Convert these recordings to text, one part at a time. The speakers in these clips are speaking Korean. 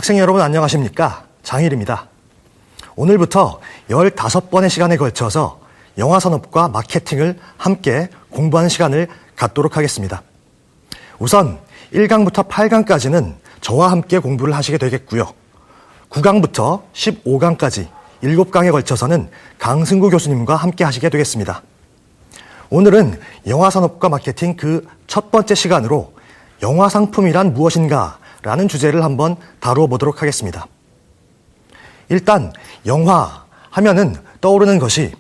학생 여러분 안녕하십니까? 장일입니다. 오늘부터 15번의 시간에 걸쳐서 영화 산업과 마케팅을 함께 공부하는 시간을 갖도록 하겠습니다. 우선 1강부터 8강까지는 저와 함께 공부를 하시게 되겠고요. 9강부터 15강까지 7강에 걸쳐서는 강승구 교수님과 함께 하시게 되겠습니다. 오늘은 영화 산업과 마케팅 그 첫 번째 시간으로 영화 상품이란 무엇인가 라는 주제를 한번 다루어 보도록 하겠습니다. 일단 영화 하면은 떠오르는 것이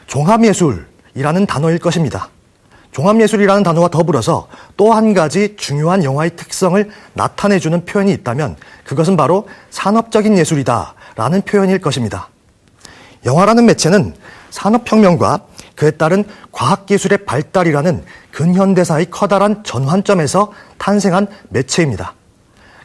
종합예술이라는 단어일 것입니다. 종합예술이라는 단어와 더불어서 또 한 가지 중요한 영화의 특성을 나타내주는 표현이 있다면 그것은 바로 산업적인 예술이다라는 표현일 것입니다. 영화라는 매체는 산업혁명과 그에 따른 과학기술의 발달이라는 근현대사의 커다란 전환점에서 탄생한 매체입니다.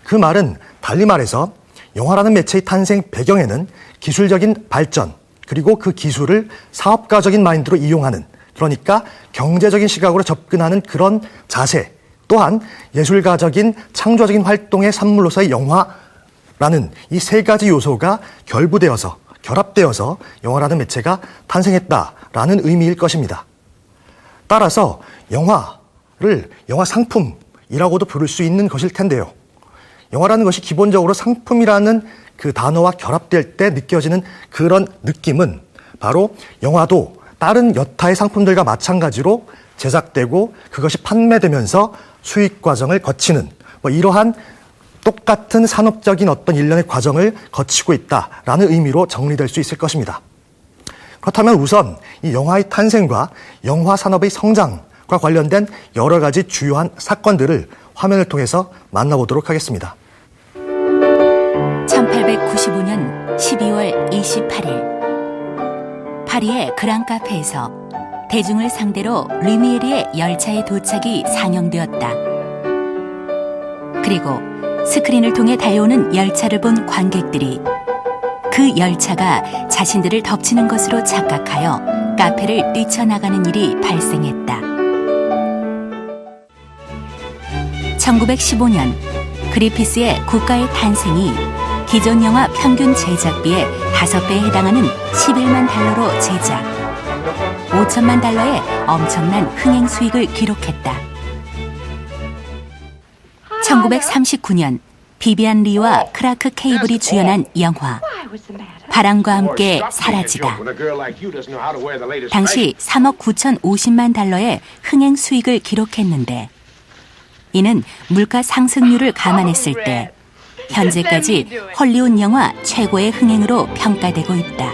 그 말은 달리 말해서 영화라는 매체의 탄생 배경에는 기술적인 발전 그리고 그 기술을 사업가적인 마인드로 이용하는, 그러니까 경제적인 시각으로 접근하는 그런 자세, 또한 예술가적인 창조적인 활동의 산물로서의 영화라는 이 세 가지 요소가 결합되어서 영화라는 매체가 탄생했다라는 의미일 것입니다. 따라서 영화를 영화 상품이라고도 부를 수 있는 것일 텐데요. 영화라는 것이 기본적으로 상품이라는 그 단어와 결합될 때 느껴지는 그런 느낌은 바로 영화도 다른 여타의 상품들과 마찬가지로 제작되고 그것이 판매되면서 수익 과정을 거치는 이러한 똑같은 산업적인 어떤 일련의 과정을 거치고 있다라는 의미로 정리될 수 있을 것입니다. 그렇다면 우선 이 영화의 탄생과 영화 산업의 성장과 관련된 여러 가지 주요한 사건들을 화면을 통해서 만나보도록 하겠습니다. 1895년 12월 28일 파리의 그랑 카페에서 대중을 상대로 르미에르의 열차의 도착이 상영되었다. 그리고 스크린을 통해 달려오는 열차를 본 관객들이 그 열차가 자신들을 덮치는 것으로 착각하여 카페를 뛰쳐나가는 일이 발생했다. 1915년 그리피스의 국가의 탄생이 기존 영화 평균 제작비의 5배에 해당하는 11만 달러로 제작, 5천만 달러의 엄청난 흥행 수익을 기록했다. 1939년 비비안 리와 크라크 케이블이 주연한 영화 바람과 함께 사라지다. 당시 3억 9,050만 달러의 흥행 수익을 기록했는데 이는 물가 상승률을 감안했을 때 현재까지 헐리우드 영화 최고의 흥행으로 평가되고 있다.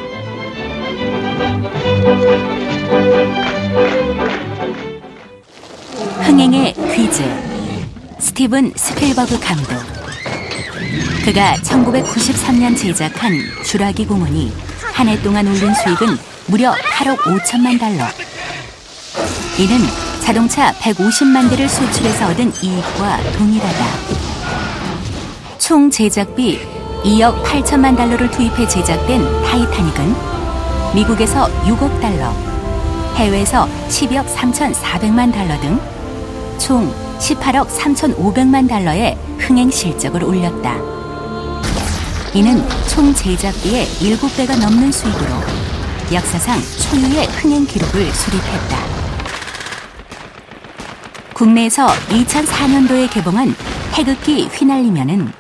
흥행의 퀴즈. 스티븐 스필버그 감독. 그가 1993년 제작한 쥬라기 공원이 한 해 동안 올린 수익은 무려 8억 5천만 달러. 이는 자동차 150만 대를 수출해서 얻은 이익과 동일하다. 총 제작비 2억 8천만 달러를 투입해 제작된 타이타닉은 미국에서 6억 달러, 해외에서 10억 3,400만 달러 등 총 18억 3,500만 달러의 흥행 실적을 올렸다. 이는 총 제작비의 7배가 넘는 수익으로 역사상 초유의 흥행 기록을 수립했다. 국내에서 2004년도에 개봉한 태극기 휘날리면은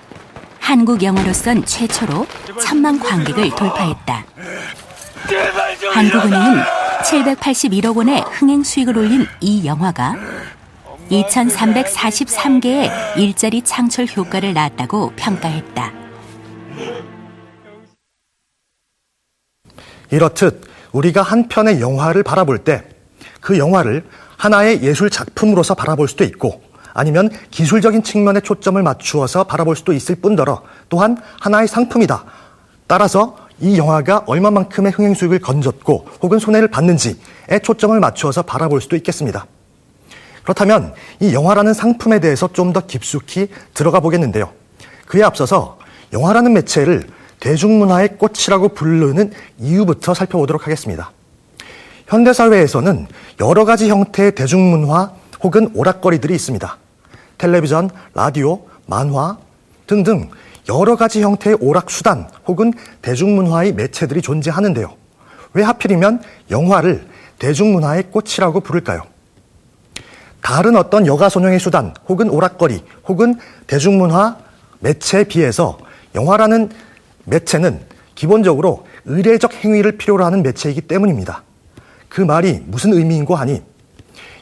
한국 영화로선 최초로 1,000만 관객을 돌파했다. 한국은행은 781억 원의 흥행 수익을 올린 이 영화가 2,343개의 일자리 창출 효과를 낳았다고 평가했다. 이렇듯 우리가 한 편의 영화를 바라볼 때 그 영화를 하나의 예술 작품으로서 바라볼 수도 있고 아니면 기술적인 측면에 초점을 맞추어서 바라볼 수도 있을 뿐더러 또한 하나의 상품이다. 따라서 이 영화가 얼마만큼의 흥행 수익을 건졌고 혹은 손해를 봤는지에 초점을 맞추어서 바라볼 수도 있겠습니다. 그렇다면 이 영화라는 상품에 대해서 좀 더 깊숙이 들어가 보겠는데요. 그에 앞서서 영화라는 매체를 대중문화의 꽃이라고 부르는 이유부터 살펴보도록 하겠습니다. 현대사회에서는 여러 가지 형태의 대중문화 혹은 오락거리들이 있습니다. 텔레비전, 라디오, 만화 등등 여러 가지 형태의 오락 수단 혹은 대중문화의 매체들이 존재하는데요. 왜 하필이면 영화를 대중문화의 꽃이라고 부를까요? 다른 어떤 여가선용의 수단 혹은 오락거리 혹은 대중문화 매체에 비해서 영화라는 매체는 기본적으로 의례적 행위를 필요로 하는 매체이기 때문입니다. 그 말이 무슨 의미인고 하니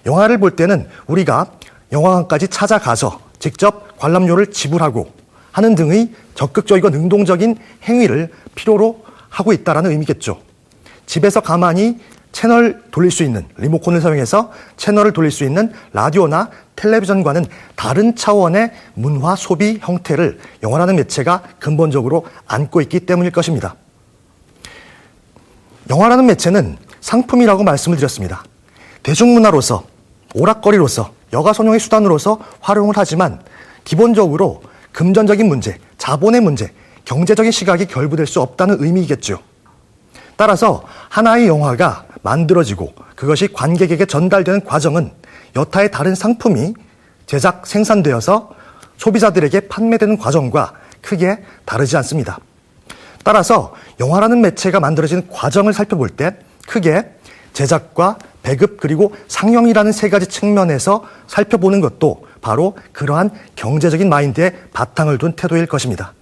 영화를 볼 때는 우리가 영화관까지 찾아가서 직접 관람료를 지불하고 하는 등의 적극적이고 능동적인 행위를 필요로 하고 있다는 의미겠죠. 집에서 가만히 채널 돌릴 수 있는 리모컨을 사용해서 채널을 돌릴 수 있는 라디오나 텔레비전과는 다른 차원의 문화 소비 형태를 영화라는 매체가 근본적으로 안고 있기 때문일 것입니다. 영화라는 매체는 상품이라고 말씀을 드렸습니다. 대중문화로서, 오락거리로서, 여가선용의 수단으로서 활용을 하지만 기본적으로 금전적인 문제, 자본의 문제, 경제적인 시각이 결부될 수 없다는 의미이겠죠. 따라서 하나의 영화가 만들어지고 그것이 관객에게 전달되는 과정은 여타의 다른 상품이 제작, 생산되어서 소비자들에게 판매되는 과정과 크게 다르지 않습니다. 따라서 영화라는 매체가 만들어지는 과정을 살펴볼 때 크게 제작과 배급 그리고 상영이라는 세 가지 측면에서 살펴보는 것도 바로 그러한 경제적인 마인드에 바탕을 둔 태도일 것입니다.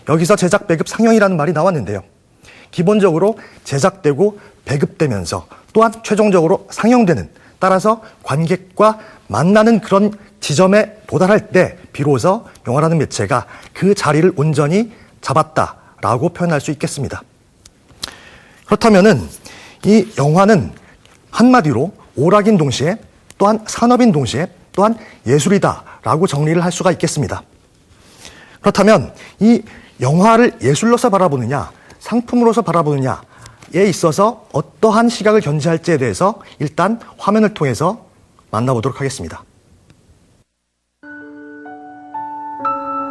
여기서 제작, 배급, 상영이라는 말이 나왔는데요. 기본적으로 제작되고 배급되면서 또한 최종적으로 상영되는, 따라서 관객과 만나는 그런 지점에 도달할 때 비로소 영화라는 매체가 그 자리를 온전히 잡았다라고 표현할 수 있겠습니다. 그렇다면은 이 영화는 한마디로 오락인 동시에 또한 산업인 동시에 또한 예술이다라고 정리를 할 수가 있겠습니다. 그렇다면 이 영화를 예술로서 바라보느냐 상품으로서 바라보느냐에 있어서 어떠한 시각을 견지할지에 대해서 일단 화면을 통해서 만나보도록 하겠습니다.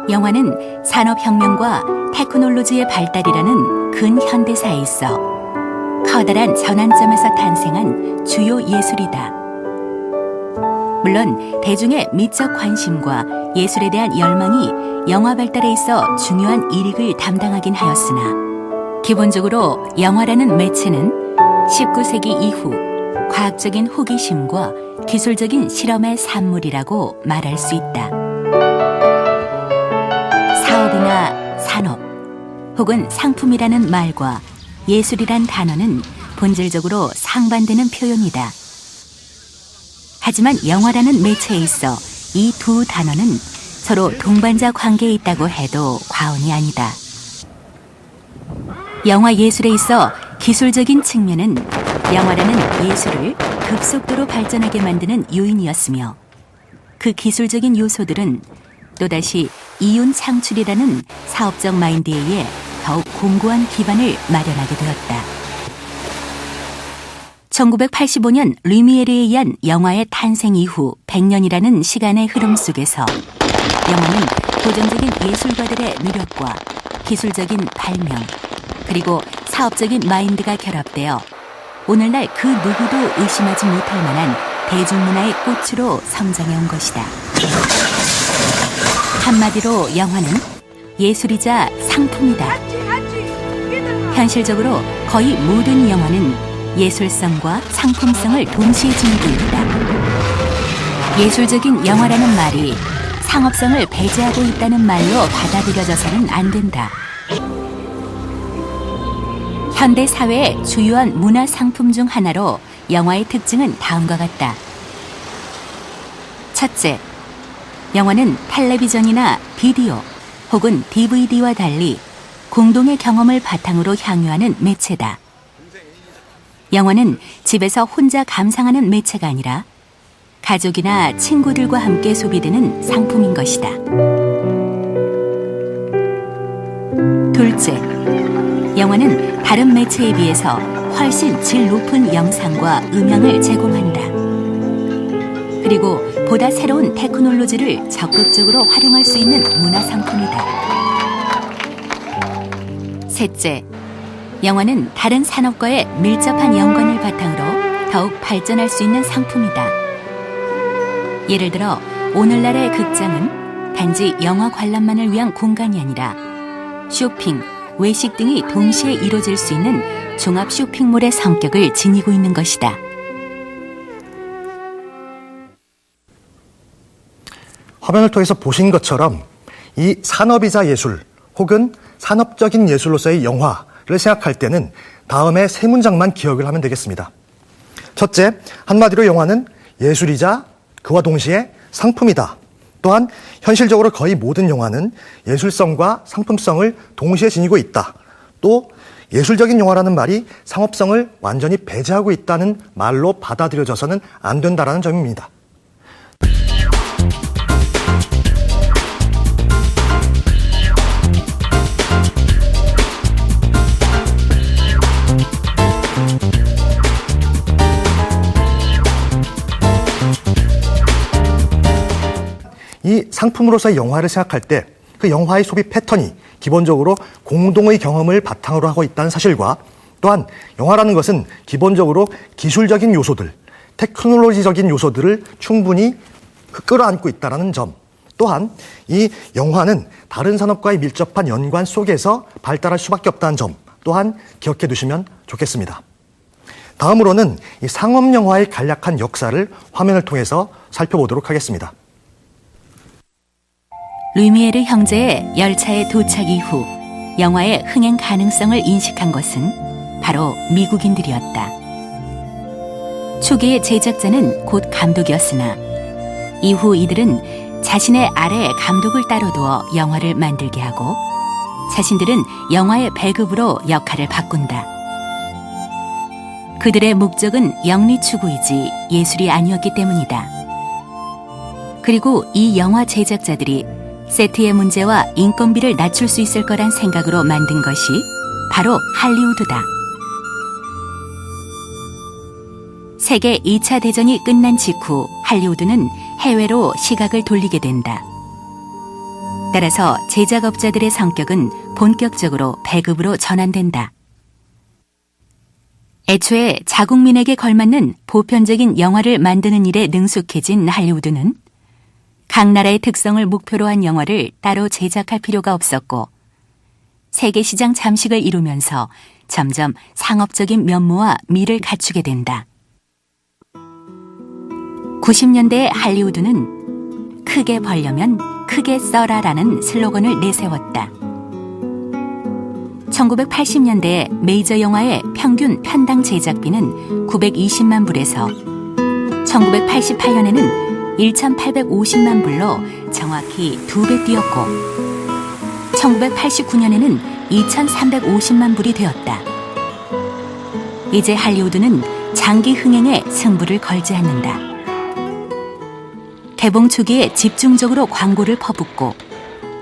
영화는 산업혁명과 테크놀로지의 발달이라는 근현대사에 있어 커다란 전환점에서 탄생한 주요 예술이다. 물론 대중의 미적 관심과 예술에 대한 열망이 영화 발달에 있어 중요한 일익을 담당하긴 하였으나 기본적으로 영화라는 매체는 19세기 이후 과학적인 호기심과 기술적인 실험의 산물이라고 말할 수 있다. 사업이나 산업 혹은 상품이라는 말과 예술이란 단어는 본질적으로 상반되는 표현이다. 하지만 영화라는 매체에 있어 이 두 단어는 서로 동반자 관계에 있다고 해도 과언이 아니다. 영화 예술에 있어 기술적인 측면은 영화라는 예술을 급속도로 발전하게 만드는 요인이었으며 그 기술적인 요소들은 또다시 이윤 창출이라는 사업적 마인드에 의해 더욱 공고한 기반을 마련하게 되었다. 1985년 르미에르에 의한 영화의 탄생 이후 100년이라는 시간의 흐름 속에서 영화는 도전적인 예술가들의 노력과 기술적인 발명 그리고 사업적인 마인드가 결합되어 오늘날 그 누구도 의심하지 못할 만한 대중문화의 꽃으로 성장해 온 것이다. 한마디로 영화는 예술이자 상품이다. 현실적으로 거의 모든 영화는 예술성과 상품성을 동시에 지니고 있다. 예술적인 영화라는 말이 상업성을 배제하고 있다는 말로 받아들여져서는 안 된다. 현대 사회의 주요한 문화 상품 중 하나로 영화의 특징은 다음과 같다. 첫째, 영화는 텔레비전이나 비디오 혹은 DVD와 달리 공동의 경험을 바탕으로 향유하는 매체다. 영화는 집에서 혼자 감상하는 매체가 아니라 가족이나 친구들과 함께 소비되는 상품인 것이다. 둘째, 영화는 다른 매체에 비해서 훨씬 질 높은 영상과 음향을 제공한다. 그리고 보다 새로운 테크놀로지를 적극적으로 활용할 수 있는 문화상품이다. 셋째, 영화는 다른 산업과의 밀접한 연관을 바탕으로 더욱 발전할 수 있는 상품이다. 예를 들어 오늘날의 극장은 단지 영화 관람만을 위한 공간이 아니라 쇼핑, 외식 등이 동시에 이루어질 수 있는 종합 쇼핑몰의 성격을 지니고 있는 것이다. 화면을 통해서 보신 것처럼 이 산업이자 예술 혹은 산업적인 예술로서의 영화를 생각할 때는 다음의 세 문장만 기억을 하면 되겠습니다. 첫째, 한마디로 영화는 예술이자 그와 동시에 상품이다. 또한 현실적으로 거의 모든 영화는 예술성과 상품성을 동시에 지니고 있다. 또 예술적인 영화라는 말이 상업성을 완전히 배제하고 있다는 말로 받아들여져서는 안 된다는 점입니다. 이 상품으로서의 영화를 생각할 때 그 영화의 소비 패턴이 기본적으로 공동의 경험을 바탕으로 하고 있다는 사실과 또한 영화라는 것은 기본적으로 기술적인 요소들, 테크놀로지적인 요소들을 충분히 끌어안고 있다는 점, 또한 이 영화는 다른 산업과의 밀접한 연관 속에서 발달할 수밖에 없다는 점 또한 기억해 두시면 좋겠습니다. 다음으로는 이 상업 영화의 간략한 역사를 화면을 통해서 살펴보도록 하겠습니다. 루미에르 형제의 열차의 도착 이후 영화의 흥행 가능성을 인식한 것은 바로 미국인들이었다. 초기의 제작자는 곧 감독이었으나 이후 이들은 자신의 아래에 감독을 따로 두어 영화를 만들게 하고 자신들은 영화의 배급으로 역할을 바꾼다. 그들의 목적은 영리 추구이지 예술이 아니었기 때문이다. 그리고 이 영화 제작자들이 세트의 문제와 인건비를 낮출 수 있을 거란 생각으로 만든 것이 바로 할리우드다. 세계 2차 대전이 끝난 직후 할리우드는 해외로 시각을 돌리게 된다. 따라서 제작업자들의 성격은 본격적으로 배급으로 전환된다. 애초에 자국민에게 걸맞는 보편적인 영화를 만드는 일에 능숙해진 할리우드는 각 나라의 특성을 목표로 한 영화를 따로 제작할 필요가 없었고 세계 시장 잠식을 이루면서 점점 상업적인 면모와 미를 갖추게 된다. 90년대의 할리우드는 크게 벌려면 크게 써라라는 슬로건을 내세웠다. 1980년대에 메이저 영화의 평균 편당 제작비는 920만 불에서 1988년에는 1,850만 불로 정확히 2배 뛰었고 1989년에는 2,350만 불이 되었다. 이제 할리우드는 장기 흥행에 승부를 걸지 않는다. 개봉 초기에 집중적으로 광고를 퍼붓고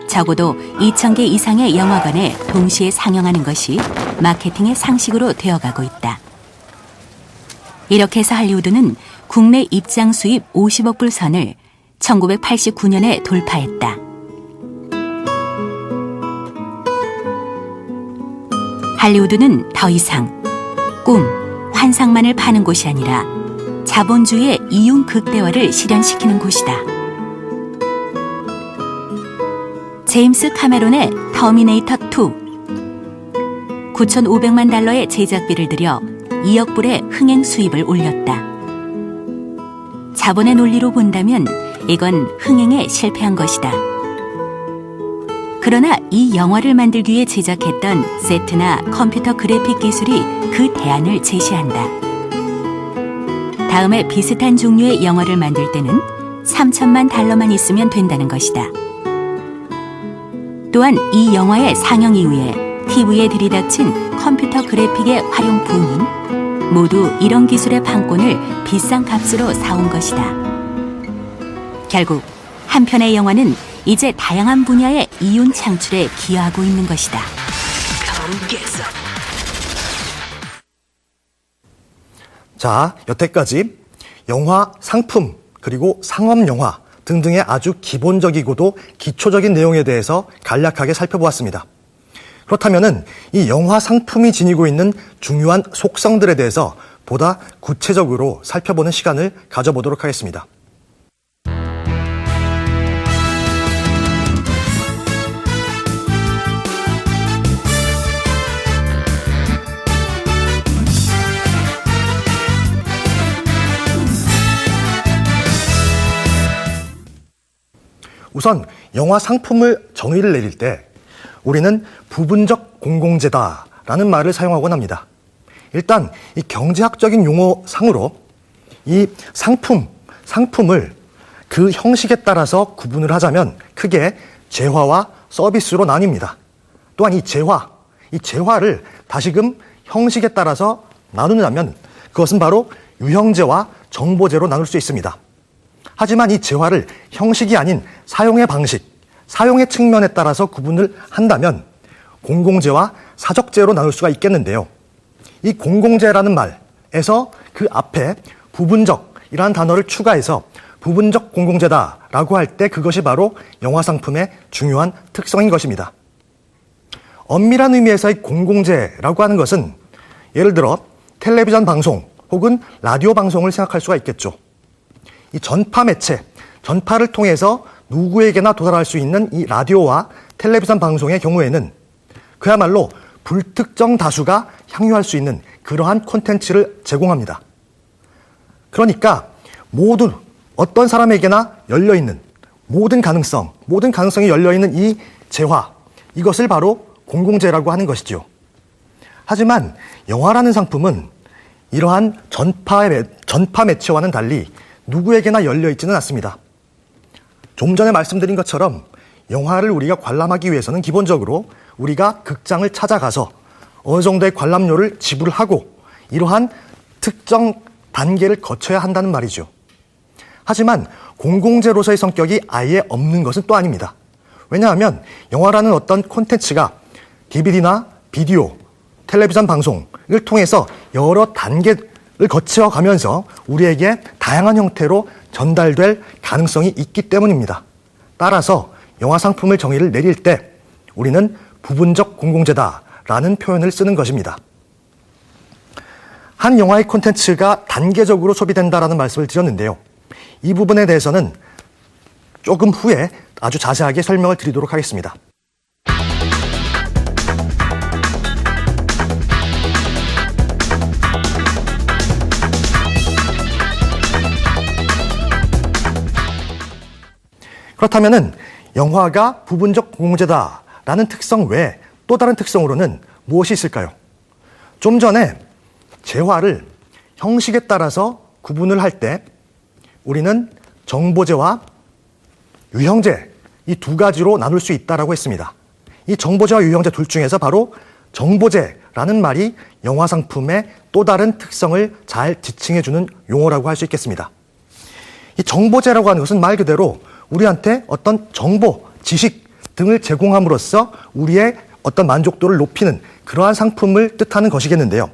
적어도 2,000개 이상의 영화관에 동시에 상영하는 것이 마케팅의 상식으로 되어가고 있다. 이렇게 해서 할리우드는 국내 입장 수입 50억 불 선을 1989년에 돌파했다. 할리우드는 더 이상 꿈, 환상만을 파는 곳이 아니라 자본주의의 이윤 극대화를 실현시키는 곳이다. 제임스 카메론의 터미네이터 2 9,500만 달러의 제작비를 들여 2억 불의 흥행 수입을 올렸다. 자본의 논리로 본다면 이건 흥행에 실패한 것이다. 그러나 이 영화를 만들기 위해 제작했던 세트나 컴퓨터 그래픽 기술이 그 대안을 제시한다. 다음에 비슷한 종류의 영화를 만들 때는 3천만 달러만 있으면 된다는 것이다. 또한 이 영화의 상영 이후에 TV에 들이닥친 컴퓨터 그래픽의 활용 붐은 모두 이런 기술의 판권을 비싼 값으로 사온 것이다. 결국 한 편의 영화는 이제 다양한 분야의 이윤 창출에 기여하고 있는 것이다. 자, 여태까지 영화, 상품, 그리고 상업 영화 등등의 아주 기본적이고도 기초적인 내용에 대해서 간략하게 살펴보았습니다. 그렇다면은 이 영화 상품이 지니고 있는 중요한 속성들에 대해서 보다 구체적으로 살펴보는 시간을 가져보도록 하겠습니다. 우선 영화 상품을 정의를 내릴 때 우리는 부분적 공공재다라는 말을 사용하곤 합니다. 일단 이 경제학적인 용어상으로 이 상품을 그 형식에 따라서 구분을 하자면 크게 재화와 서비스로 나뉩니다. 또한 이 재화를 다시금 형식에 따라서 나누자면 그것은 바로 유형재와 정보재로 나눌 수 있습니다. 하지만 이 재화를 형식이 아닌 사용의 방식, 사용의 측면에 따라서 구분을 한다면 공공재와 사적재로 나눌 수가 있겠는데요. 이 공공재라는 말에서 그 앞에 부분적이라는 단어를 추가해서 부분적 공공재다라고 할 때 그것이 바로 영화 상품의 중요한 특성인 것입니다. 엄밀한 의미에서의 공공재라고 하는 것은 예를 들어 텔레비전 방송 혹은 라디오 방송을 생각할 수가 있겠죠. 이 전파 매체, 전파를 통해서 누구에게나 도달할 수 있는 이 라디오와 텔레비전 방송의 경우에는 그야말로 불특정 다수가 향유할 수 있는 그러한 콘텐츠를 제공합니다. 그러니까 어떤 사람에게나 열려있는 모든 가능성이 열려있는 이 재화, 이것을 바로 공공재라고 하는 것이죠. 하지만 영화라는 상품은 이러한 전파 매체와는 달리 누구에게나 열려있지는 않습니다. 좀 전에 말씀드린 것처럼 영화를 우리가 관람하기 위해서는 기본적으로 우리가 극장을 찾아가서 어느 정도의 관람료를 지불하고 이러한 특정 단계를 거쳐야 한다는 말이죠. 하지만 공공재로서의 성격이 아예 없는 것은 또 아닙니다. 왜냐하면 영화라는 어떤 콘텐츠가 DVD나 비디오, 텔레비전 방송을 통해서 여러 단계를 거쳐가면서 우리에게 다양한 형태로 전달될 가능성이 있기 때문입니다. 따라서 영화 상품을 정의를 내릴 때 우리는 부분적 공공재다라는 표현을 쓰는 것입니다. 한 영화의 콘텐츠가 단계적으로 소비된다라는 말씀을 드렸는데요. 이 부분에 대해서는 조금 후에 아주 자세하게 설명을 드리도록 하겠습니다. 그렇다면은 영화가 부분적 공공재다라는 특성 외에 또 다른 특성으로는 무엇이 있을까요? 좀 전에 재화를 형식에 따라서 구분을 할 때 우리는 정보재와 유형재 이 두 가지로 나눌 수 있다라고 했습니다. 이 정보재와 유형재 둘 중에서 바로 정보재라는 말이 영화 상품의 또 다른 특성을 잘 지칭해주는 용어라고 할 수 있겠습니다. 이 정보재라고 하는 것은 말 그대로 우리한테 어떤 정보, 지식 등을 제공함으로써 우리의 어떤 만족도를 높이는 그러한 상품을 뜻하는 것이겠는데요.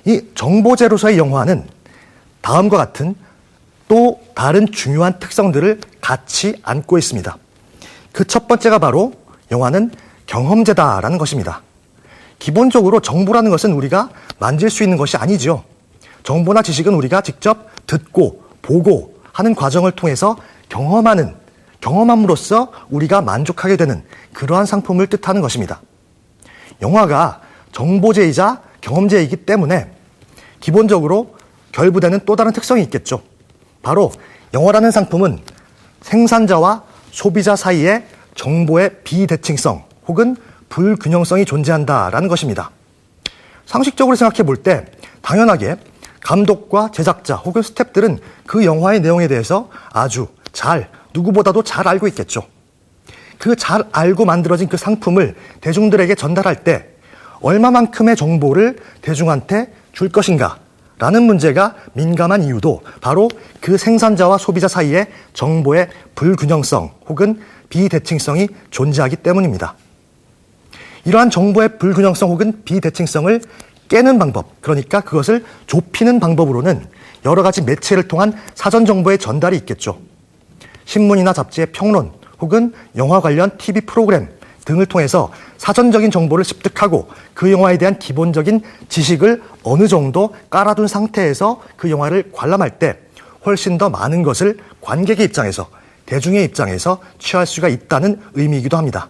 이 정보재로서의 영화는 다음과 같은 또 다른 중요한 특성들을 같이 안고 있습니다. 그 첫 번째가 바로 영화는 경험재다라는 것입니다. 기본적으로 정보라는 것은 우리가 만질 수 있는 것이 아니죠. 정보나 지식은 우리가 직접 듣고 보고 하는 과정을 통해서 경험함으로써 우리가 만족하게 되는 그러한 상품을 뜻하는 것입니다. 영화가 정보재이자 경험재이기 때문에 기본적으로 결부되는 또 다른 특성이 있겠죠. 바로 영화라는 상품은 생산자와 소비자 사이에 정보의 비대칭성 혹은 불균형성이 존재한다라는 것입니다. 상식적으로 생각해 볼 때 당연하게 감독과 제작자 혹은 스태프들은 그 영화의 내용에 대해서 아주 누구보다도 잘 알고 있겠죠. 그 잘 알고 만들어진 그 상품을 대중들에게 전달할 때 얼마만큼의 정보를 대중한테 줄 것인가 라는 문제가 민감한 이유도 바로 그 생산자와 소비자 사이에 정보의 불균형성 혹은 비대칭성이 존재하기 때문입니다. 이러한 정보의 불균형성 혹은 비대칭성을 깨는 방법, 그러니까 그것을 좁히는 방법으로는 여러 가지 매체를 통한 사전 정보의 전달이 있겠죠. 신문이나 잡지의 평론 혹은 영화 관련 TV 프로그램 등을 통해서 사전적인 정보를 습득하고 그 영화에 대한 기본적인 지식을 어느 정도 깔아둔 상태에서 그 영화를 관람할 때 훨씬 더 많은 것을 관객의 입장에서, 대중의 입장에서 취할 수가 있다는 의미이기도 합니다.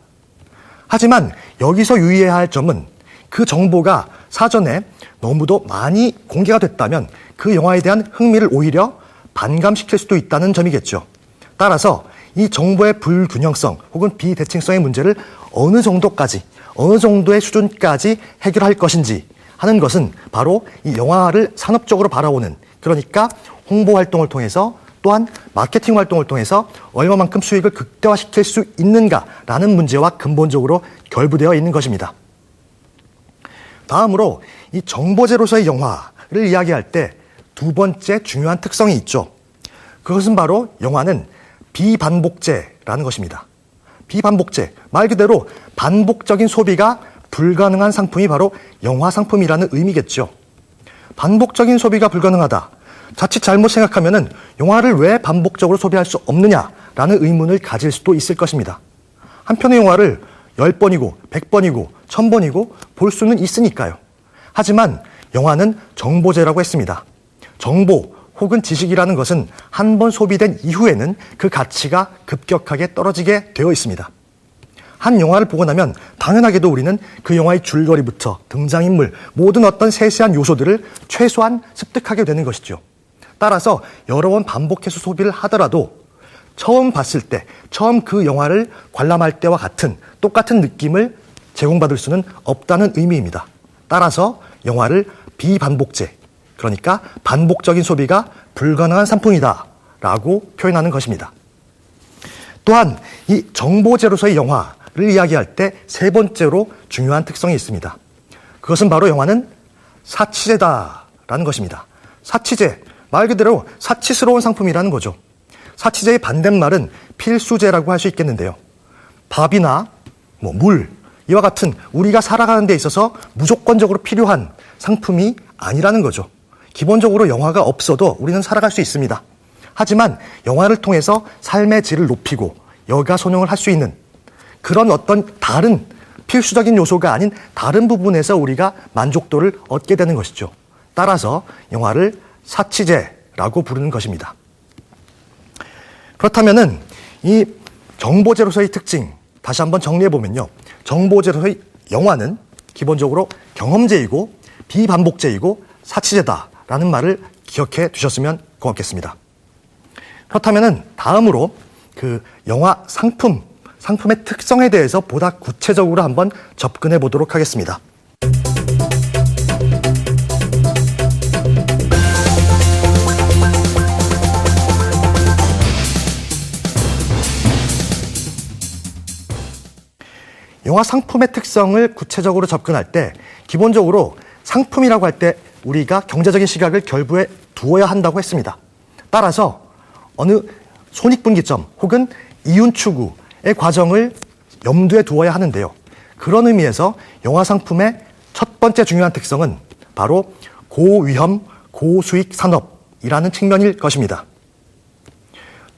하지만 여기서 유의해야 할 점은 그 정보가 사전에 너무도 많이 공개가 됐다면 그 영화에 대한 흥미를 오히려 반감시킬 수도 있다는 점이겠죠. 따라서 이 정보의 불균형성 혹은 비대칭성의 문제를 어느 정도까지, 어느 정도의 수준까지 해결할 것인지 하는 것은 바로 이 영화를 산업적으로 바라보는, 그러니까 홍보 활동을 통해서 또한 마케팅 활동을 통해서 얼마만큼 수익을 극대화시킬 수 있는가라는 문제와 근본적으로 결부되어 있는 것입니다. 다음으로 이 정보제로서의 영화를 이야기할 때 두 번째 중요한 특성이 있죠. 그것은 바로 영화는 비반복제라는 것입니다. 비반복제, 말 그대로 반복적인 소비가 불가능한 상품이 바로 영화 상품이라는 의미겠죠. 반복적인 소비가 불가능하다. 자칫 잘못 생각하면은 영화를 왜 반복적으로 소비할 수 없느냐라는 의문을 가질 수도 있을 것입니다. 한 편의 영화를 10번이고 100번이고 1000번이고 볼 수는 있으니까요. 하지만 영화는 정보제라고 했습니다. 정보 혹은 지식이라는 것은 한 번 소비된 이후에는 그 가치가 급격하게 떨어지게 되어 있습니다. 한 영화를 보고 나면 당연하게도 우리는 그 영화의 줄거리부터 등장인물, 모든 어떤 세세한 요소들을 최소한 습득하게 되는 것이죠. 따라서 여러 번 반복해서 소비를 하더라도 처음 봤을 때, 처음 그 영화를 관람할 때와 같은 똑같은 느낌을 제공받을 수는 없다는 의미입니다. 따라서 영화를 비반복제, 그러니까 반복적인 소비가 불가능한 상품이다 라고 표현하는 것입니다. 또한 이 정보제로서의 영화를 이야기할 때 세 번째로 중요한 특성이 있습니다. 그것은 바로 영화는 사치제다라는 것입니다. 사치제, 말 그대로 사치스러운 상품이라는 거죠. 사치제의 반대말은 필수제라고 할 수 있겠는데요. 밥이나 물, 이와 같은 우리가 살아가는 데 있어서 무조건적으로 필요한 상품이 아니라는 거죠. 기본적으로 영화가 없어도 우리는 살아갈 수 있습니다. 하지만 영화를 통해서 삶의 질을 높이고 여가소용을 할 수 있는 그런 어떤 다른 필수적인 요소가 아닌 다른 부분에서 우리가 만족도를 얻게 되는 것이죠. 따라서 영화를 사치제라고 부르는 것입니다. 그렇다면은 이 정보제로서의 특징 다시 한번 정리해보면요. 정보제로서의 영화는 기본적으로 경험제이고 비반복제이고 사치제다라는 말을 기억해 두셨으면 고맙겠습니다. 그렇다면은 다음으로 그 영화 상품의 특성에 대해서 보다 구체적으로 한번 접근해 보도록 하겠습니다. 영화 상품의 특성을 구체적으로 접근할 때 기본적으로 상품이라고 할 때 우리가 경제적인 시각을 결부해 두어야 한다고 했습니다. 따라서 어느 손익분기점 혹은 이윤 추구의 과정을 염두에 두어야 하는데요. 그런 의미에서 영화 상품의 첫 번째 중요한 특성은 바로 고위험, 고수익 산업이라는 측면일 것입니다.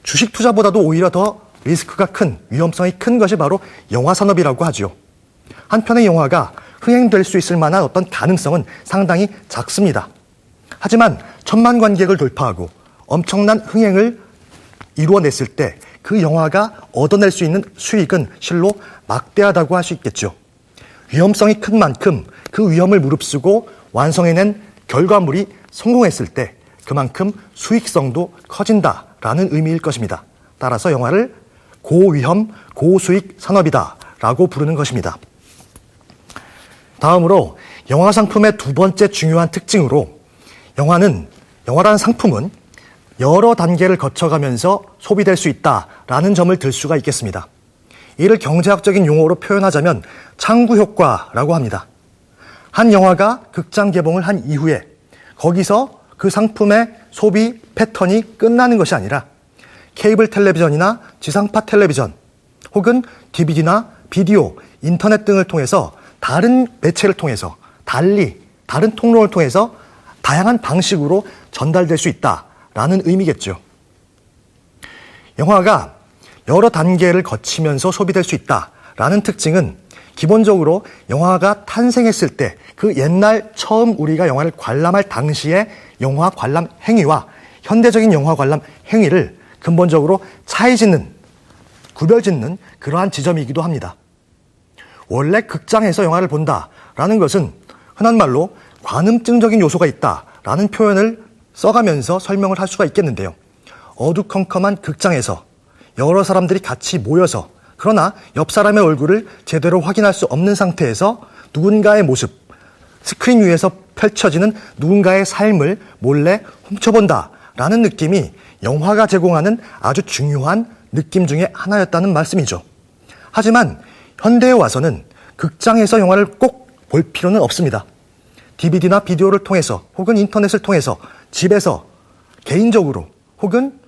주식 투자보다도 오히려 더 리스크가 큰, 위험성이 큰 것이 바로 영화 산업이라고 하죠. 한 편의 영화가 흥행될 수 있을 만한 어떤 가능성은 상당히 작습니다. 하지만 1000만 관객을 돌파하고 엄청난 흥행을 이루어냈을 때 그 영화가 얻어낼 수 있는 수익은 실로 막대하다고 할 수 있겠죠. 위험성이 큰 만큼 그 위험을 무릅쓰고 완성해낸 결과물이 성공했을 때 그만큼 수익성도 커진다라는 의미일 것입니다. 따라서 영화를 고위험, 고수익 산업이다라고 부르는 것입니다. 다음으로 영화 상품의 두 번째 중요한 특징으로 영화라는 상품은 여러 단계를 거쳐가면서 소비될 수 있다라는 점을 들 수가 있겠습니다. 이를 경제학적인 용어로 표현하자면 창구 효과라고 합니다. 한 영화가 극장 개봉을 한 이후에 거기서 그 상품의 소비 패턴이 끝나는 것이 아니라 케이블 텔레비전이나 지상파 텔레비전 혹은 DVD나 비디오, 인터넷 등을 통해서 다른 매체를 통해서 달리 다른 통로를 통해서 다양한 방식으로 전달될 수 있다라는 의미겠죠. 영화가 여러 단계를 거치면서 소비될 수 있다라는 특징은 기본적으로 영화가 탄생했을 때 그 옛날 처음 우리가 영화를 관람할 당시의 영화 관람 행위와 현대적인 영화 관람 행위를 근본적으로 구별짓는 그러한 지점이기도 합니다. 원래 극장에서 영화를 본다라는 것은 흔한 말로 관음증적인 요소가 있다라는 표현을 써가면서 설명을 할 수가 있겠는데요. 어두컴컴한 극장에서 여러 사람들이 같이 모여서 그러나 옆 사람의 얼굴을 제대로 확인할 수 없는 상태에서 누군가의 모습, 스크린 위에서 펼쳐지는 누군가의 삶을 몰래 훔쳐본다라는 느낌이 영화가 제공하는 아주 중요한 느낌 중에 하나였다는 말씀이죠. 하지만 현대에 와서는 극장에서 영화를 꼭 볼 필요는 없습니다. DVD나 비디오를 통해서 혹은 인터넷을 통해서 집에서 개인적으로 혹은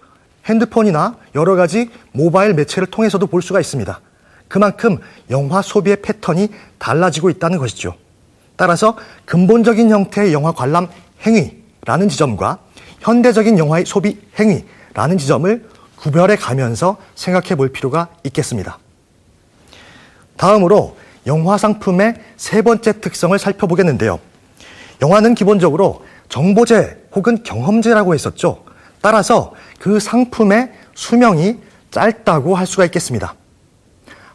핸드폰이나 여러 가지 모바일 매체를 통해서도 볼 수가 있습니다. 그만큼 영화 소비의 패턴이 달라지고 있다는 것이죠. 따라서 근본적인 형태의 영화 관람 행위라는 지점과 현대적인 영화의 소비 행위라는 지점을 구별해 가면서 생각해 볼 필요가 있겠습니다. 다음으로 영화 상품의 세 번째 특성을 살펴보겠는데요. 영화는 기본적으로 정보재 혹은 경험재라고 했었죠. 따라서 그 상품의 수명이 짧다고 할 수가 있겠습니다.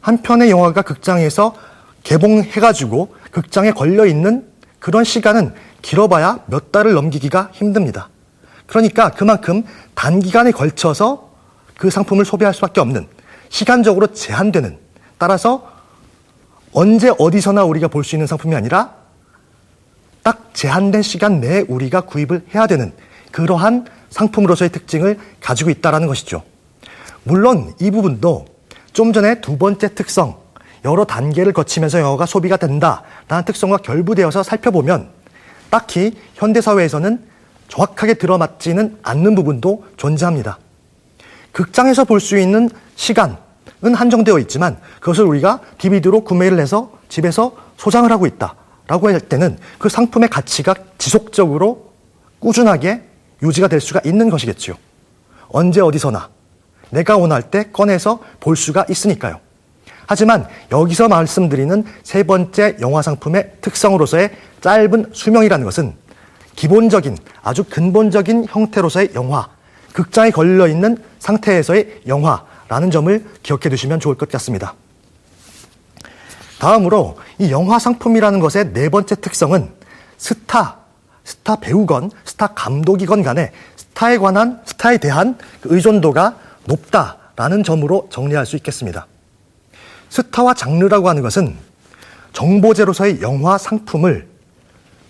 한 편의 영화가 극장에서 개봉해가지고 극장에 걸려있는 그런 시간은 길어봐야 몇 달을 넘기기가 힘듭니다. 그러니까 그만큼 단기간에 걸쳐서 그 상품을 소비할 수밖에 없는, 시간적으로 제한되는, 따라서 언제 어디서나 우리가 볼 수 있는 상품이 아니라 딱 제한된 시간 내에 우리가 구입을 해야 되는 그러한 상품으로서의 특징을 가지고 있다는 것이죠. 물론 이 부분도 좀 전에 두 번째 특성, 여러 단계를 거치면서 영화가 소비가 된다라는 특성과 결부되어서 살펴보면 딱히 현대사회에서는 정확하게 들어맞지는 않는 부분도 존재합니다. 극장에서 볼 수 있는 시간은 한정되어 있지만 그것을 우리가 DVD로 구매를 해서 집에서 소장을 하고 있다라고 할 때는 그 상품의 가치가 지속적으로 꾸준하게 유지가 될 수가 있는 것이겠죠. 언제 어디서나 내가 원할 때 꺼내서 볼 수가 있으니까요. 하지만 여기서 말씀드리는 세 번째 영화 상품의 특성으로서의 짧은 수명이라는 것은 기본적인 아주 근본적인 형태로서의 영화, 극장에 걸려있는 상태에서의 영화라는 점을 기억해 두시면 좋을 것 같습니다. 다음으로 이 영화 상품이라는 것의 네 번째 특성은 스타 배우건 스타 감독이건 간에 스타에 대한 그 의존도가 높다라는 점으로 정리할 수 있겠습니다. 스타와 장르라고 하는 것은 정보재로서의 영화 상품을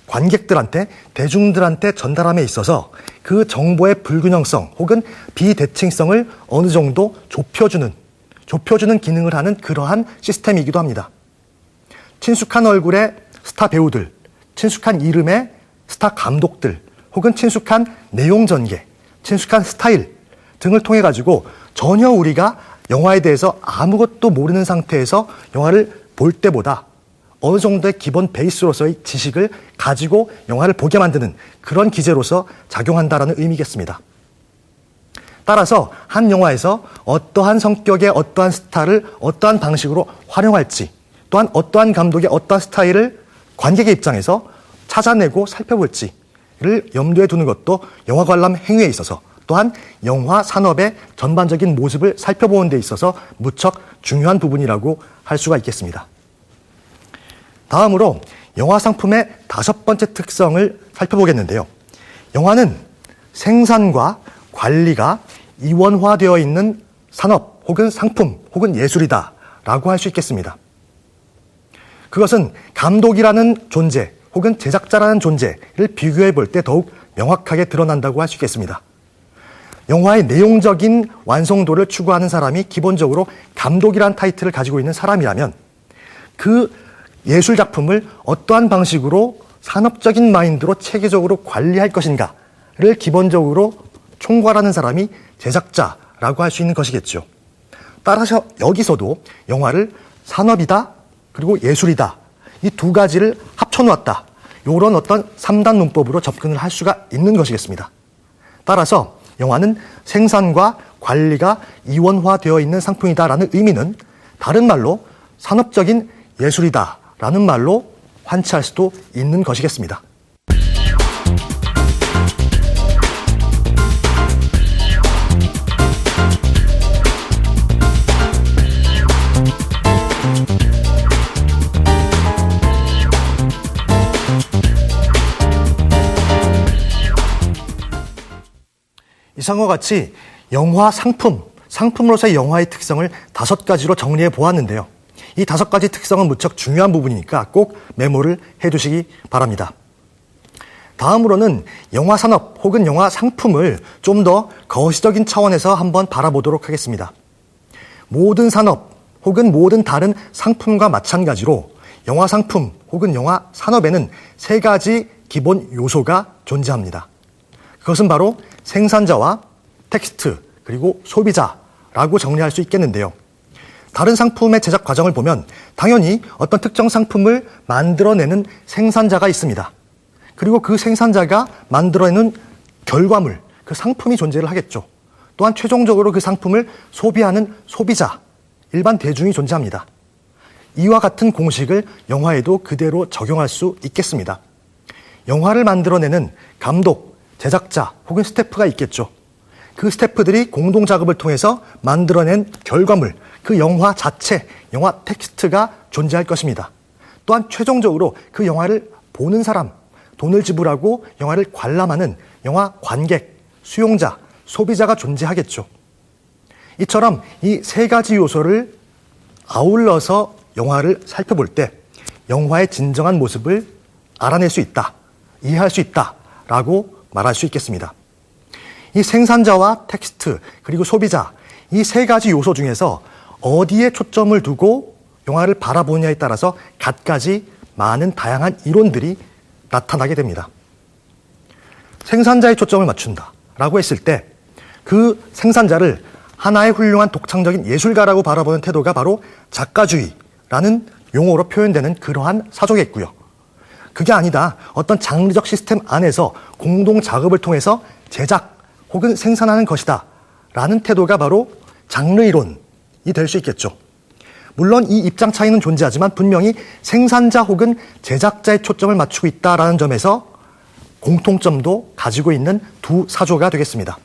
관객들한테, 대중들한테 전달함에 있어서 그 정보의 불균형성 혹은 비대칭성을 어느 정도 좁혀주는 기능을 하는 그러한 시스템이기도 합니다. 친숙한 얼굴의 스타 배우들, 친숙한 이름의 스타 감독들, 혹은 친숙한 내용 전개, 친숙한 스타일 등을 통해 가지고 전혀 우리가 영화에 대해서 아무것도 모르는 상태에서 영화를 볼 때보다 어느 정도의 기본 베이스로서의 지식을 가지고 영화를 보게 만드는 그런 기제로서 작용한다는 의미겠습니다. 따라서 한 영화에서 어떠한 성격의 어떠한 스타를 어떠한 방식으로 활용할지, 또한 어떠한 감독의 어떠한 스타일을 관객의 입장에서 찾아내고 살펴볼지를 염두에 두는 것도 영화 관람 행위에 있어서, 또한 영화 산업의 전반적인 모습을 살펴보는 데 있어서 무척 중요한 부분이라고 할 수가 있겠습니다. 다음으로 영화 상품의 다섯 번째 특성을 살펴보겠는데요. 영화는 생산과 관리가 이원화되어 있는 산업 혹은 상품 혹은 예술이다라고 할 수 있겠습니다. 그것은 감독이라는 존재 혹은 제작자라는 존재를 비교해 볼 때 더욱 명확하게 드러난다고 할 수 있겠습니다. 영화의 내용적인 완성도를 추구하는 사람이 기본적으로 감독이라는 타이틀을 가지고 있는 사람이라면 그 예술 작품을 어떠한 방식으로 산업적인 마인드로 체계적으로 관리할 것인가를 기본적으로 총괄하는 사람이 제작자라고 할 수 있는 것이겠죠. 따라서 여기서도 영화를 산업이다 그리고 예술이다, 이 두 가지를 합쳐놓았다, 이런 어떤 3단 문법으로 접근을 할 수가 있는 것이겠습니다. 따라서 영화는 생산과 관리가 이원화되어 있는 상품이다라는 의미는 다른 말로 산업적인 예술이다라는 말로 환치할 수도 있는 것이겠습니다. 이상과 같이 영화 상품, 상품으로서의 영화의 특성을 5가지로 정리해 보았는데요. 이 5가지 특성은 무척 중요한 부분이니까 꼭 메모를 해두시기 바랍니다. 다음으로는 영화 산업 혹은 영화 상품을 좀 더 거시적인 차원에서 한번 바라보도록 하겠습니다. 모든 산업 혹은 모든 다른 상품과 마찬가지로 영화 상품 혹은 영화 산업에는 3가지 기본 요소가 존재합니다. 그것은 바로 생산자와 텍스트 그리고 소비자라고 정리할 수 있겠는데요. 다른 상품의 제작 과정을 보면 당연히 어떤 특정 상품을 만들어내는 생산자가 있습니다. 그리고 그 생산자가 만들어내는 결과물, 그 상품이 존재를 하겠죠. 또한 최종적으로 그 상품을 소비하는 소비자, 일반 대중이 존재합니다. 이와 같은 공식을 영화에도 그대로 적용할 수 있겠습니다. 영화를 만들어내는 감독, 제작자 혹은 스태프가 있겠죠. 그 스태프들이 공동 작업을 통해서 만들어낸 결과물, 그 영화 자체, 영화 텍스트가 존재할 것입니다. 또한 최종적으로 그 영화를 보는 사람, 돈을 지불하고 영화를 관람하는 영화 관객, 수용자, 소비자가 존재하겠죠. 이처럼 이 3가지 요소를 아울러서 영화를 살펴볼 때 영화의 진정한 모습을 알아낼 수 있다, 이해할 수 있다라고 말할 수 있겠습니다. 이 생산자와 텍스트 그리고 소비자 이 3가지 요소 중에서 어디에 초점을 두고 영화를 바라보느냐에 따라서 갖가지 많은 다양한 이론들이 나타나게 됩니다. 생산자에 초점을 맞춘다라고 했을 때 그 생산자를 하나의 훌륭한 독창적인 예술가라고 바라보는 태도가 바로 작가주의라는 용어로 표현되는 그러한 사조겠고요. 그게 아니다. 어떤 장르적 시스템 안에서 공동 작업을 통해서 제작 혹은 생산하는 것이다 라는 태도가 바로 장르 이론이 될 수 있겠죠. 물론 이 입장 차이는 존재하지만 분명히 생산자 혹은 제작자의 초점을 맞추고 있다라는 점에서 공통점도 가지고 있는 두 사조가 되겠습니다.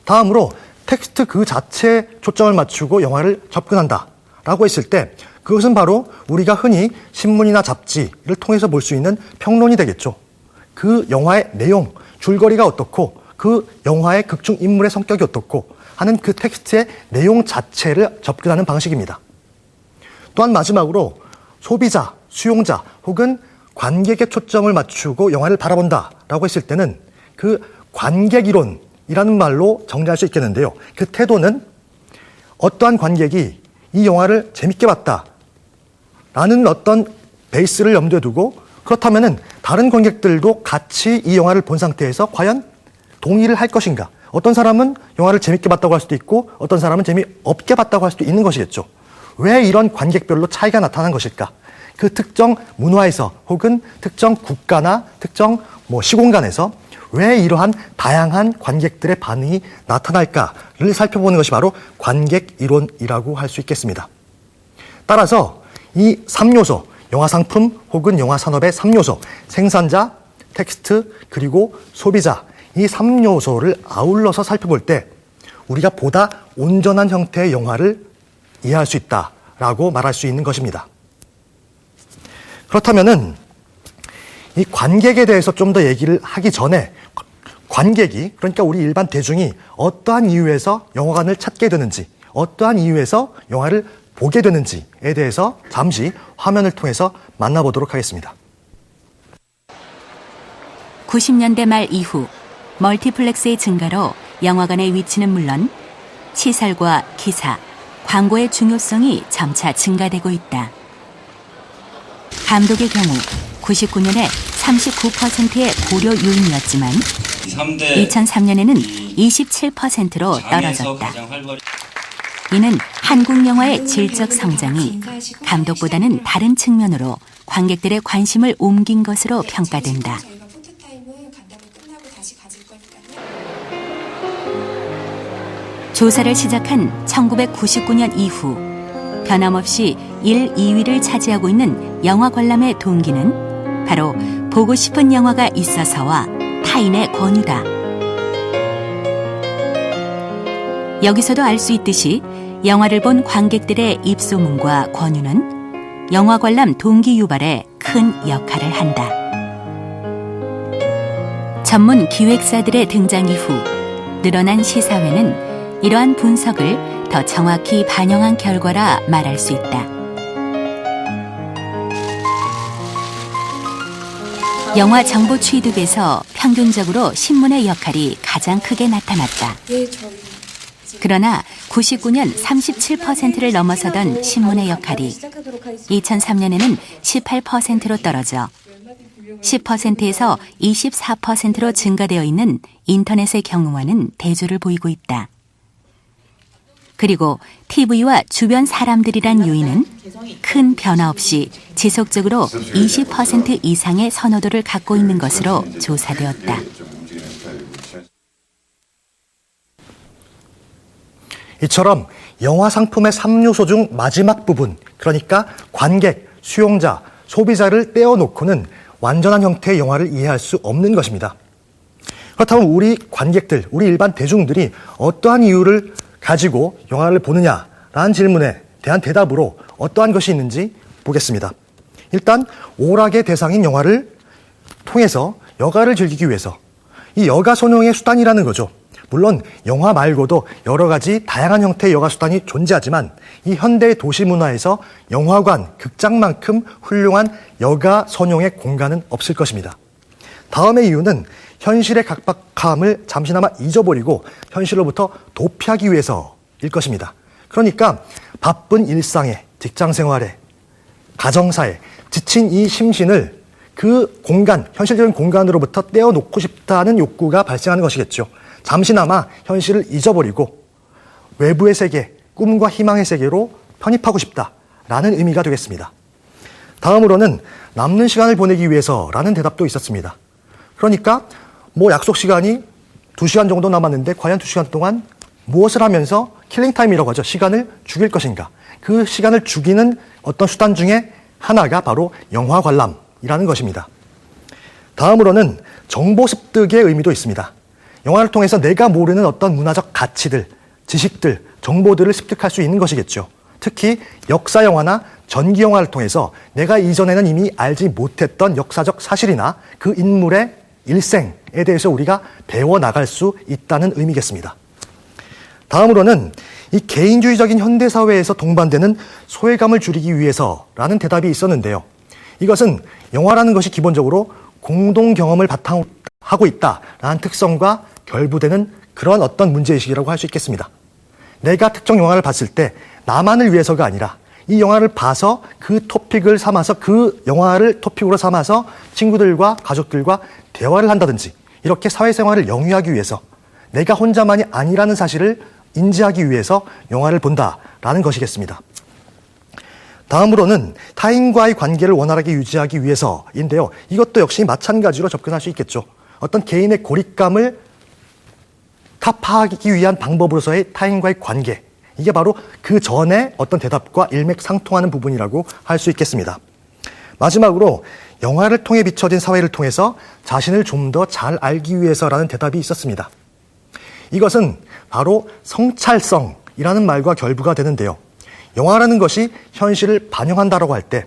다음으로 텍스트 그 자체에 초점을 맞추고 영화를 접근한다라고 했을 때 그것은 바로 우리가 흔히 신문이나 잡지를 통해서 볼 수 있는 평론이 되겠죠. 그 영화의 내용, 줄거리가 어떻고 그 영화의 극중 인물의 성격이 어떻고 하는 그 텍스트의 내용 자체를 접근하는 방식입니다. 또한 마지막으로 소비자, 수용자 혹은 관객의 초점을 맞추고 영화를 바라본다라고 했을 때는 그 관객이론이라는 말로 정리할 수 있겠는데요. 그 태도는 어떠한 관객이 이 영화를 재밌게 봤다라는 어떤 베이스를 염두에 두고 그렇다면은 다른 관객들도 같이 이 영화를 본 상태에서 과연 동의를 할 것인가? 어떤 사람은 영화를 재밌게 봤다고 할 수도 있고 어떤 사람은 재미없게 봤다고 할 수도 있는 것이겠죠. 왜 이런 관객별로 차이가 나타난 것일까? 그 특정 문화에서 혹은 특정 국가나 특정 시공간에서 왜 이러한 다양한 관객들의 반응이 나타날까를 살펴보는 것이 바로 관객 이론이라고 할 수 있겠습니다. 따라서 이 3요소, 영화 상품 혹은 영화 산업의 3요소, 생산자, 텍스트, 그리고 소비자 이 3요소를 아울러서 살펴볼 때 우리가 보다 온전한 형태의 영화를 이해할 수 있다라고 말할 수 있는 것입니다. 그렇다면은 이 관객에 대해서 좀 더 얘기를 하기 전에 관객이 그러니까 우리 일반 대중이 어떠한 이유에서 영화관을 찾게 되는지 어떠한 이유에서 영화를 보게 되는지에 대해서 잠시 화면을 통해서 만나보도록 하겠습니다. 90년대 말 이후 멀티플렉스의 증가로 영화관의 위치는 물론 시설과 기사, 광고의 중요성이 점차 증가되고 있다. 감독의 경우 99년에 39%의 고려 유입이었지만 2003년에는 27%로 떨어졌다. 이는 한국 영화의 질적 성장이 감독보다는 다른 측면으로 관객들의 관심을 옮긴 것으로 평가된다. 조사를 시작한 1999년 이후 변함없이 1, 2위를 차지하고 있는 영화 관람의 동기는 바로 보고 싶은 영화가 있어서와 타인의 권유다. 여기서도 알 수 있듯이 영화를 본 관객들의 입소문과 권유는 영화 관람 동기 유발에 큰 역할을 한다. 전문 기획사들의 등장 이후 늘어난 시사회는 이러한 분석을 더 정확히 반영한 결과라 말할 수 있다. 영화 정보 취득에서 평균적으로 신문의 역할이 가장 크게 나타났다. 그러나 99년 37%를 넘어서던 신문의 역할이 2003년에는 18%로 떨어져 10%에서 24%로 증가되어 있는 인터넷의 경우와는 대조를 보이고 있다. 그리고 TV와 주변 사람들이란 요인은 큰 변화 없이 지속적으로 20% 이상의 선호도를 갖고 있는 것으로 조사되었다. 이처럼 영화 상품의 3요소 중 마지막 부분, 그러니까 관객, 수용자, 소비자를 떼어놓고는 완전한 형태의 영화를 이해할 수 없는 것입니다. 그렇다면 우리 관객들, 우리 일반 대중들이 어떠한 이유를 가지고 영화를 보느냐라는 질문에 대한 대답으로 어떠한 것이 있는지 보겠습니다. 일단 오락의 대상인 영화를 통해서 여가를 즐기기 위해서, 이 여가 선용의 수단이라는 거죠. 물론 영화 말고도 여러 가지 다양한 형태의 여가 수단이 존재하지만 이 현대의 도시 문화에서 영화관, 극장만큼 훌륭한 여가 선용의 공간은 없을 것입니다. 다음의 이유는 현실의 각박함을 잠시나마 잊어버리고 현실로부터 도피하기 위해서일 것입니다. 그러니까 바쁜 일상에, 직장 생활에, 가정사에 지친 이 심신을 그 공간, 현실적인 공간으로부터 떼어놓고 싶다는 욕구가 발생하는 것이겠죠. 잠시나마 현실을 잊어버리고 외부의 세계, 꿈과 희망의 세계로 편입하고 싶다라는 의미가 되겠습니다. 다음으로는 남는 시간을 보내기 위해서라는 대답도 있었습니다. 그러니까 약속 시간이 2시간 정도 남았는데 과연 2시간 동안 무엇을 하면서 킬링타임이라고 하죠. 시간을 죽일 것인가. 그 시간을 죽이는 어떤 수단 중에 하나가 바로 영화 관람이라는 것입니다. 다음으로는 정보 습득의 의미도 있습니다. 영화를 통해서 내가 모르는 어떤 문화적 가치들, 지식들, 정보들을 습득할 수 있는 것이겠죠. 특히 역사 영화나 전기 영화를 통해서 내가 이전에는 이미 알지 못했던 역사적 사실이나 그 인물의 일생에 대해서 우리가 배워나갈 수 있다는 의미겠습니다. 다음으로는 이 개인주의적인 현대사회에서 동반되는 소외감을 줄이기 위해서라는 대답이 있었는데요. 이것은 영화라는 것이 기본적으로 공동 경험을 바탕으로 하고 있다라는 특성과 결부되는 그런 어떤 문제의식이라고 할 수 있겠습니다. 내가 특정 영화를 봤을 때 나만을 위해서가 아니라 이 영화를 봐서 그 토픽을 삼아서 그 영화를 토픽으로 삼아서 친구들과 가족들과 대화를 한다든지 이렇게 사회생활을 영위하기 위해서 내가 혼자만이 아니라는 사실을 인지하기 위해서 영화를 본다라는 것이겠습니다. 다음으로는 타인과의 관계를 원활하게 유지하기 위해서인데요. 이것도 역시 마찬가지로 접근할 수 있겠죠. 어떤 개인의 고립감을 타파하기 위한 방법으로서의 타인과의 관계. 이게 바로 그 전에 어떤 대답과 일맥상통하는 부분이라고 할 수 있겠습니다. 마지막으로 영화를 통해 비춰진 사회를 통해서 자신을 좀 더 잘 알기 위해서라는 대답이 있었습니다. 이것은 바로 성찰성이라는 말과 결부가 되는데요. 영화라는 것이 현실을 반영한다라고 할 때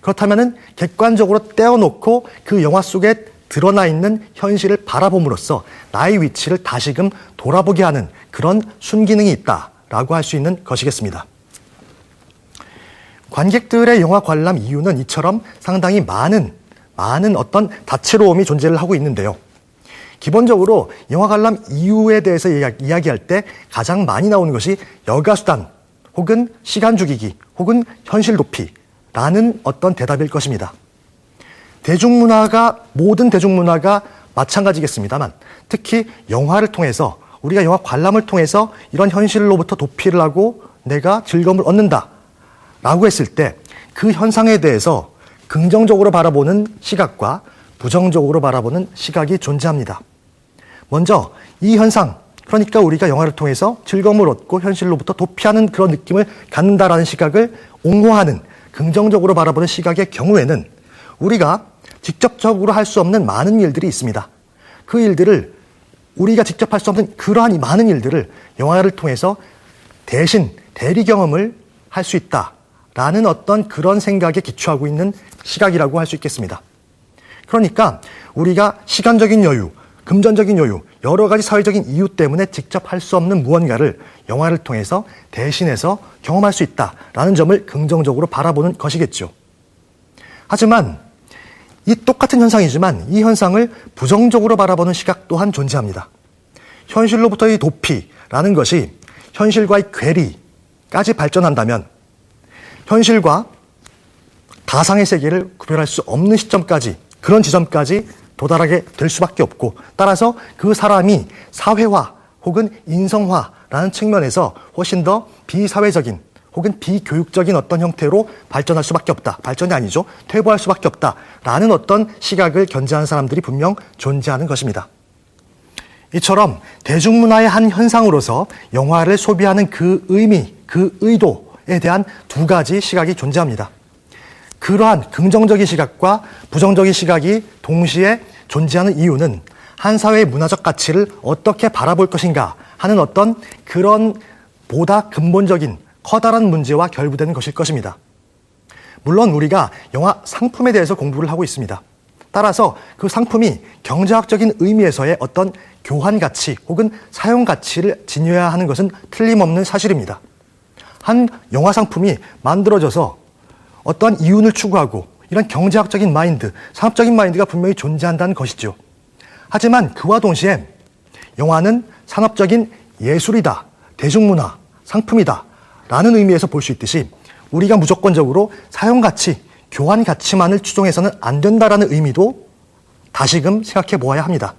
그렇다면은 객관적으로 떼어놓고 그 영화 속에 드러나 있는 현실을 바라봄으로써 나의 위치를 다시금 돌아보게 하는 그런 순기능이 있다라고 할 수 있는 것이겠습니다. 관객들의 영화 관람 이유는 이처럼 상당히 많은 어떤 다채로움이 존재를 하고 있는데요. 기본적으로 영화 관람 이유에 대해서 이야기할 때 가장 많이 나오는 것이 여가수단 혹은 시간 죽이기 혹은 현실 도피라는 어떤 대답일 것입니다. 모든 대중문화가 마찬가지겠습니다만 특히 영화를 통해서 우리가 영화 관람을 통해서 이런 현실로부터 도피를 하고 내가 즐거움을 얻는다라고 했을 때 그 현상에 대해서 긍정적으로 바라보는 시각과 부정적으로 바라보는 시각이 존재합니다. 먼저 이 현상, 그러니까 우리가 영화를 통해서 즐거움을 얻고 현실로부터 도피하는 그런 느낌을 갖는다라는 시각을 옹호하는 긍정적으로 바라보는 시각의 경우에는 우리가 직접적으로 할 수 없는 많은 일들이 있습니다. 그 일들을 우리가 직접 할 수 없는 그러한 많은 일들을 영화를 통해서 대신 대리 경험을 할 수 있다라는 어떤 그런 생각에 기초하고 있는 시각이라고 할 수 있겠습니다. 그러니까 우리가 시간적인 여유, 금전적인 여유, 여러 가지 사회적인 이유 때문에 직접 할 수 없는 무언가를 영화를 통해서 대신해서 경험할 수 있다라는 점을 긍정적으로 바라보는 것이겠죠. 하지만 이 똑같은 현상이지만 이 현상을 부정적으로 바라보는 시각 또한 존재합니다. 현실로부터의 도피라는 것이 현실과의 괴리까지 발전한다면 현실과 가상의 세계를 구별할 수 없는 시점까지, 그런 지점까지 도달하게 될 수밖에 없고, 따라서 그 사람이 사회화 혹은 인성화라는 측면에서 훨씬 더 비사회적인 혹은 비교육적인 어떤 형태로 발전할 수밖에 없다. 발전이 아니죠. 퇴보할 수밖에 없다라는 어떤 시각을 견지하는 사람들이 분명 존재하는 것입니다. 이처럼 대중문화의 한 현상으로서 영화를 소비하는 그 의미, 그 의도에 대한 두 가지 시각이 존재합니다. 그러한 긍정적인 시각과 부정적인 시각이 동시에 존재하는 이유는 한 사회의 문화적 가치를 어떻게 바라볼 것인가 하는 어떤 그런 보다 근본적인 커다란 문제와 결부되는 것일 것입니다. 물론 우리가 영화 상품에 대해서 공부를 하고 있습니다. 따라서 그 상품이 경제학적인 의미에서의 어떤 교환 가치 혹은 사용 가치를 지녀야 하는 것은 틀림없는 사실입니다. 한 영화 상품이 만들어져서 어떠한 이윤을 추구하고 이런 경제학적인 마인드, 산업적인 마인드가 분명히 존재한다는 것이죠. 하지만 그와 동시에 영화는 산업적인 예술이다, 대중문화, 상품이다 라는 의미에서 볼 수 있듯이 우리가 무조건적으로 사용가치, 교환가치만을 추종해서는 안 된다라는 의미도 다시금 생각해 보아야 합니다.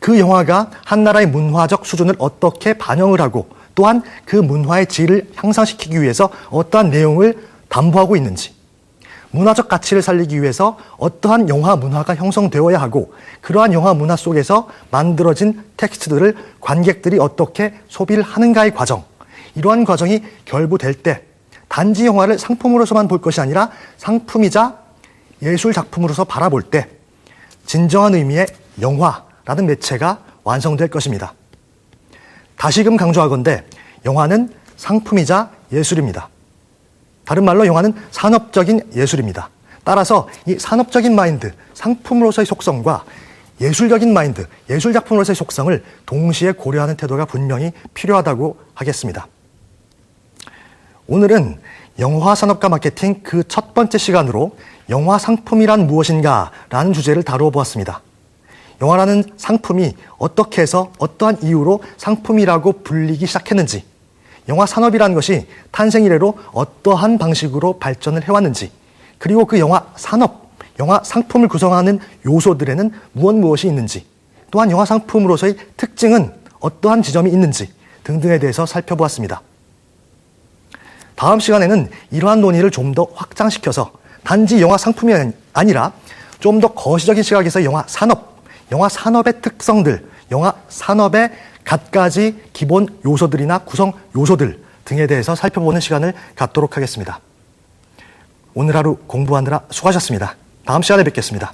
그 영화가 한 나라의 문화적 수준을 어떻게 반영을 하고 또한 그 문화의 질을 향상시키기 위해서 어떠한 내용을 담보하고 있는지, 문화적 가치를 살리기 위해서 어떠한 영화 문화가 형성되어야 하고 그러한 영화 문화 속에서 만들어진 텍스트들을 관객들이 어떻게 소비를 하는가의 과정, 이러한 과정이 결부될 때 단지 영화를 상품으로서만 볼 것이 아니라 상품이자 예술 작품으로서 바라볼 때 진정한 의미의 영화라는 매체가 완성될 것입니다. 다시금 강조하건대 영화는 상품이자 예술입니다. 다른 말로 영화는 산업적인 예술입니다. 따라서 이 산업적인 마인드, 상품으로서의 속성과 예술적인 마인드, 예술 작품으로서의 속성을 동시에 고려하는 태도가 분명히 필요하다고 하겠습니다. 오늘은 영화 산업과 마케팅 그 첫 번째 시간으로 영화 상품이란 무엇인가 라는 주제를 다루어 보았습니다. 영화라는 상품이 어떻게 해서 어떠한 이유로 상품이라고 불리기 시작했는지, 영화 산업이라는 것이 탄생 이래로 어떠한 방식으로 발전을 해왔는지, 그리고 그 영화 산업, 영화 상품을 구성하는 요소들에는 무엇이 있는지, 또한 영화 상품으로서의 특징은 어떠한 지점이 있는지 등등에 대해서 살펴보았습니다. 다음 시간에는 이러한 논의를 좀 더 확장시켜서 단지 영화 상품이 아니라 좀 더 거시적인 시각에서 영화 산업의 특성들, 영화 산업의 갖가지 기본 요소들이나 구성 요소들 등에 대해서 살펴보는 시간을 갖도록 하겠습니다. 오늘 하루 공부하느라 수고하셨습니다. 다음 시간에 뵙겠습니다.